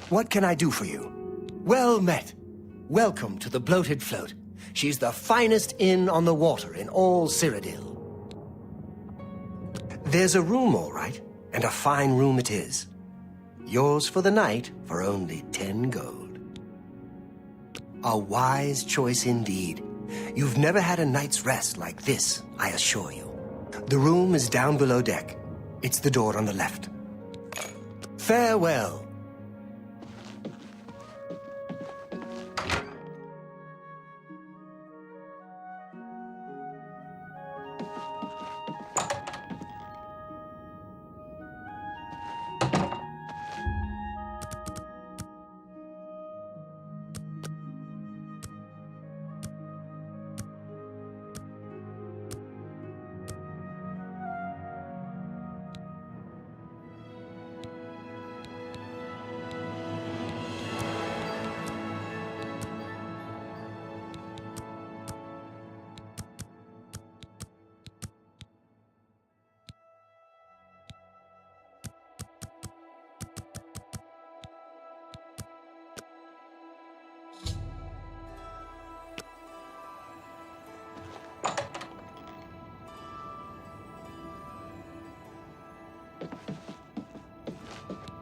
What can I do for you? Well met. Welcome to the Bloated Float. She's the finest inn on the water in all Cyrodiil. There's a room, all right, and a fine room it is. Yours for the night for only 10 gold. A wise choice indeed. You've never had a night's rest like this, I assure you. The room is down below deck. It's the door on the left. Farewell.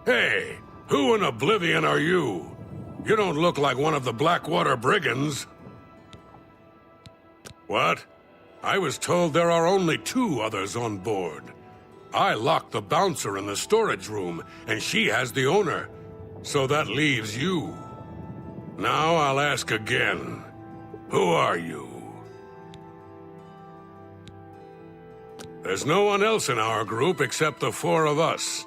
Hey, who in Oblivion are you? You don't look like one of the Blackwater brigands. What? I was told there are only 2 others on board. I locked the bouncer in the storage room, and she has the owner. So that leaves you. Now I'll ask again. Who are you? There's no one else in our group except the 4 of us.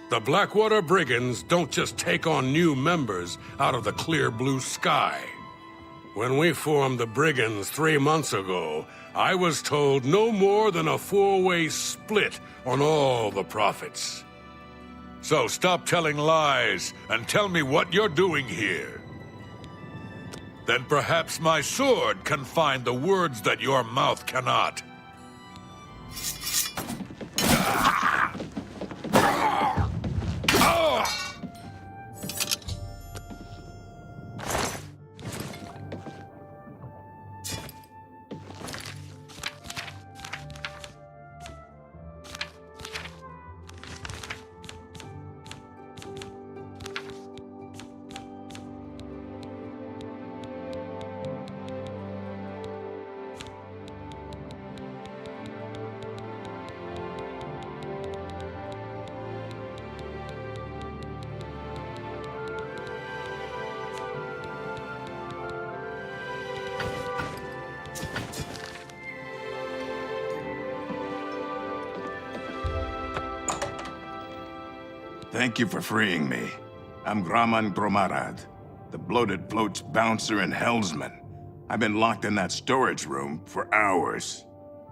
The Blackwater Brigands don't just take on new members out of the clear blue sky. When we formed the Brigands 3 months ago, I was told no more than a 4-way split on all the profits. So stop telling lies and tell me what you're doing here. Then perhaps my sword can find the words that your mouth cannot. Thank you for freeing me. I'm Graman Gromarad, the Bloated Float's bouncer and helmsman. I've been locked in that storage room for hours.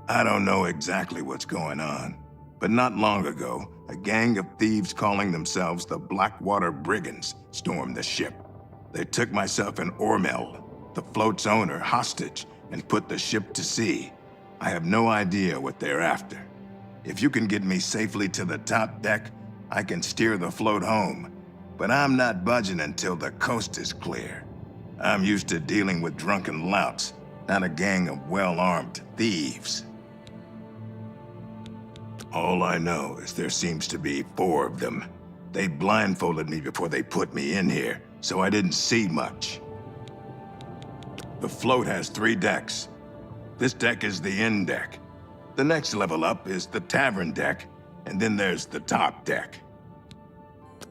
I don't know exactly what's going on, but not long ago, a gang of thieves calling themselves the Blackwater Brigands stormed the ship. They took myself and Ormel, the float's owner, hostage and put the ship to sea. I have no idea what they're after. If you can get me safely to the top deck, I can steer the float home, but I'm not budging until the coast is clear. I'm used to dealing with drunken louts, not a gang of well-armed thieves. All I know is there seems to be 4 of them. They blindfolded me before they put me in here, so I didn't see much. The float has 3 decks. This deck is the inn deck. The next level up is the tavern deck, and then there's the top deck.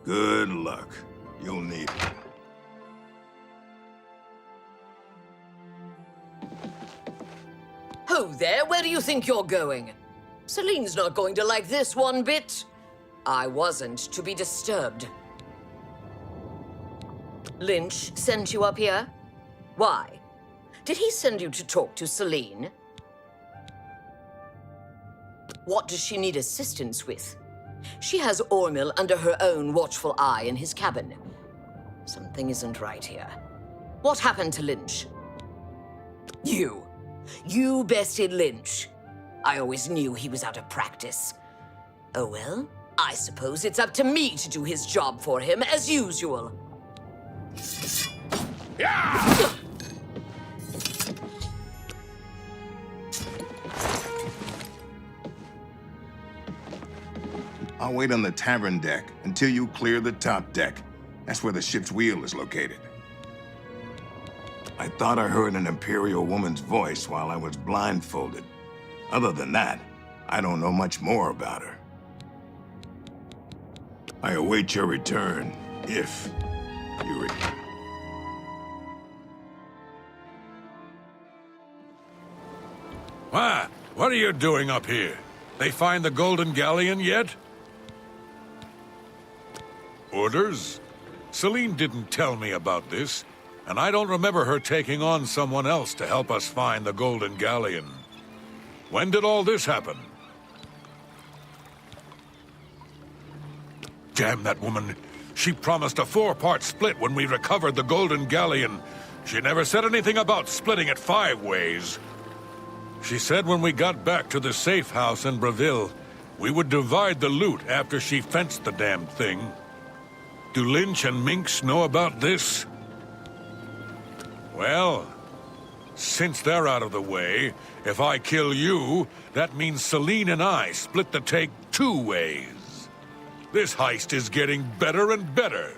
Good luck. You'll need it. Ho there, where do you think you're going? Celine's not going to like this one bit. I wasn't to be disturbed. Lynch sent you up here? Why? Did he send you to talk to Celine? What does she need assistance with? She has Ormil under her own watchful eye in his cabin. Something isn't right here. What happened to Lynch? You bested Lynch. I always knew he was out of practice. Oh well, I suppose it's up to me to do his job for him, as usual. Yeah! I'll wait on the tavern deck until you clear the top deck. That's where the ship's wheel is located. I thought I heard an Imperial woman's voice while I was blindfolded. Other than that, I don't know much more about her. I await your return, if you return. What are you doing up here? They find the Golden Galleon yet? Orders? Celine didn't tell me about this, and I don't remember her taking on someone else to help us find the Golden Galleon. When did all this happen? Damn that woman. She promised a 4-part split when we recovered the Golden Galleon. She never said anything about splitting it 5 ways. She said when we got back to the safe house in Breville, we would divide the loot after she fenced the damn thing. Do Lynch and Minx know about this? Well, since they're out of the way, if I kill you, that means Celine and I split the take 2 ways. This heist is getting better and better.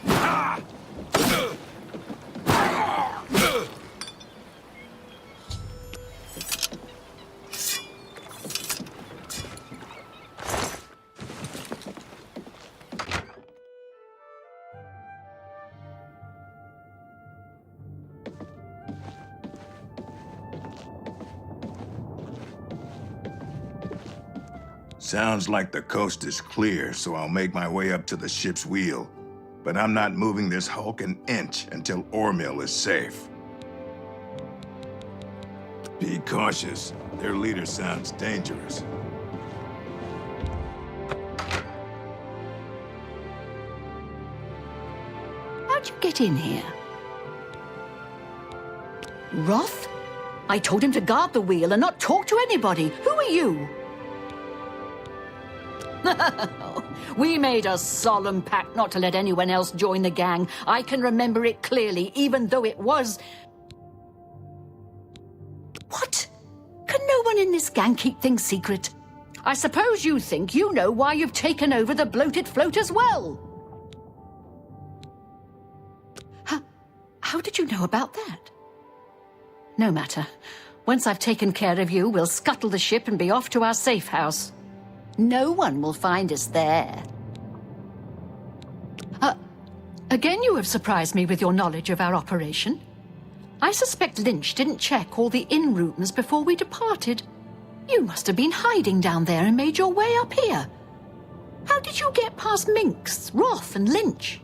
Ah! Sounds like the coast is clear, so I'll make my way up to the ship's wheel. But I'm not moving this hulk an inch until Ormil is safe. Be cautious. Their leader sounds dangerous. How'd you get in here? Roth? I told him to guard the wheel and not talk to anybody. Who are you? We made a solemn pact not to let anyone else join the gang. I can remember it clearly, even though it was... What? Can no one in this gang keep things secret? I suppose you think you know why you've taken over the bloated float as well. How did you know about that? No matter. Once I've taken care of you, we'll scuttle the ship and be off to our safe house. No one will find us there. Again, you have surprised me with your knowledge of our operation. I suspect Lynch didn't check all the inn rooms before we departed. You must have been hiding down there and made your way up here. How did you get past Minx, Roth, and Lynch?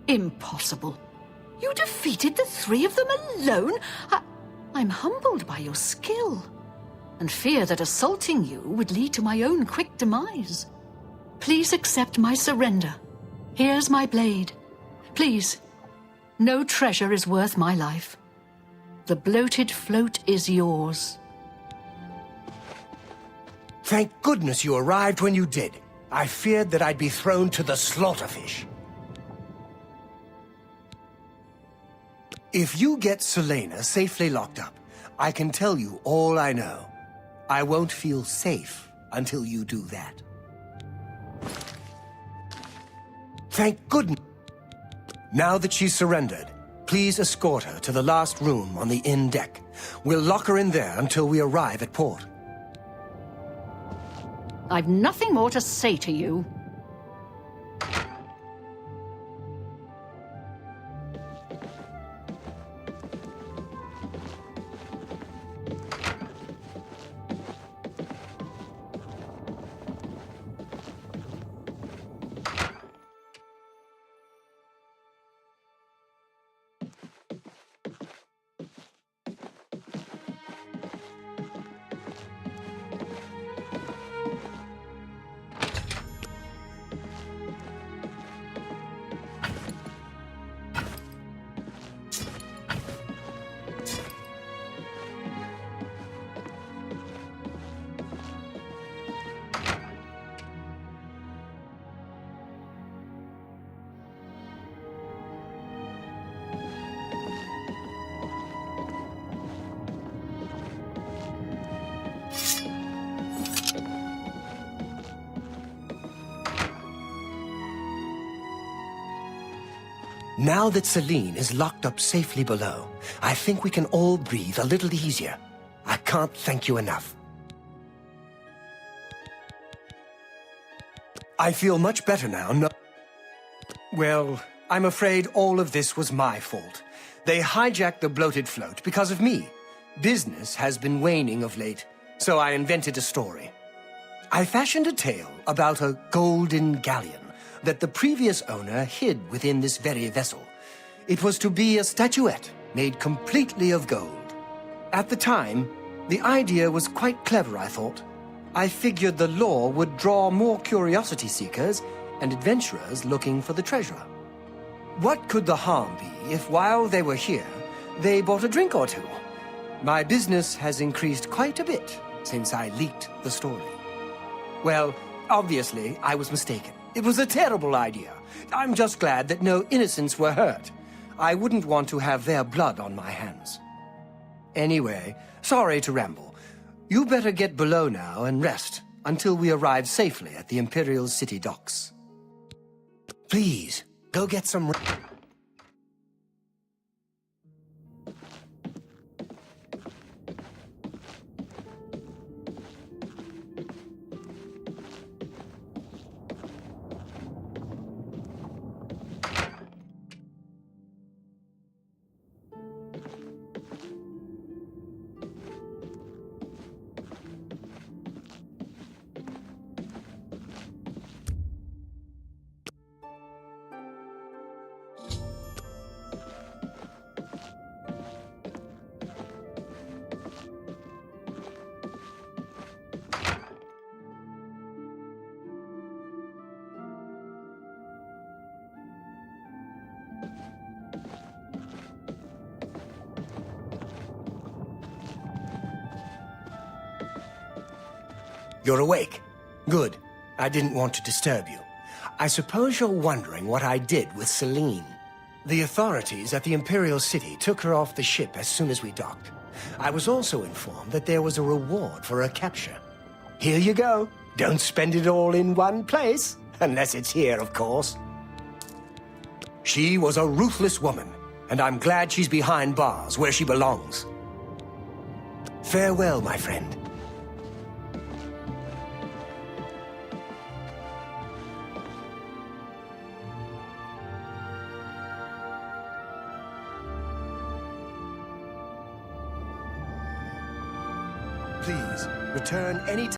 Impossible. You defeated the 3 of them alone? I'm humbled by your skill, and fear that assaulting you would lead to my own quick demise. Please accept my surrender. Here's my blade. Please, no treasure is worth my life. The bloated float is yours. Thank goodness you arrived when you did. I feared that I'd be thrown to the slaughterfish. If you get Selena safely locked up, I can tell you all I know. I won't feel safe until you do that. Thank goodness. Now that she's surrendered, please escort her to the last room on the inn deck. We'll lock her in there until we arrive at port. I've nothing more to say to you. Now that Celine is locked up safely below, I think we can all breathe a little easier. I can't thank you enough. I feel much better now. No. Well, I'm afraid all of this was my fault. They hijacked the bloated float because of me. Business has been waning of late, so I invented a story. I fashioned a tale about a golden galleon that the previous owner hid within this very vessel. It was to be a statuette made completely of gold. At the time, the idea was quite clever, I thought. I figured the lore would draw more curiosity seekers and adventurers looking for the treasure. What could the harm be if while they were here, they bought a drink or two? My business has increased quite a bit since I leaked the story. Well, obviously, I was mistaken. It was a terrible idea. I'm just glad that no innocents were hurt. I wouldn't want to have their blood on my hands. Anyway, sorry to ramble. You better get below now and rest until we arrive safely at the Imperial City docks. Please, go get some... You're awake. Good. I didn't want to disturb you. I suppose you're wondering what I did with Celine. The authorities at the Imperial City took her off the ship as soon as we docked. I was also informed that there was a reward for her capture. Here you go. Don't spend it all in one place. Unless it's here, of course. She was a ruthless woman, and I'm glad she's behind bars where she belongs. Farewell, my friend. Please, return any time.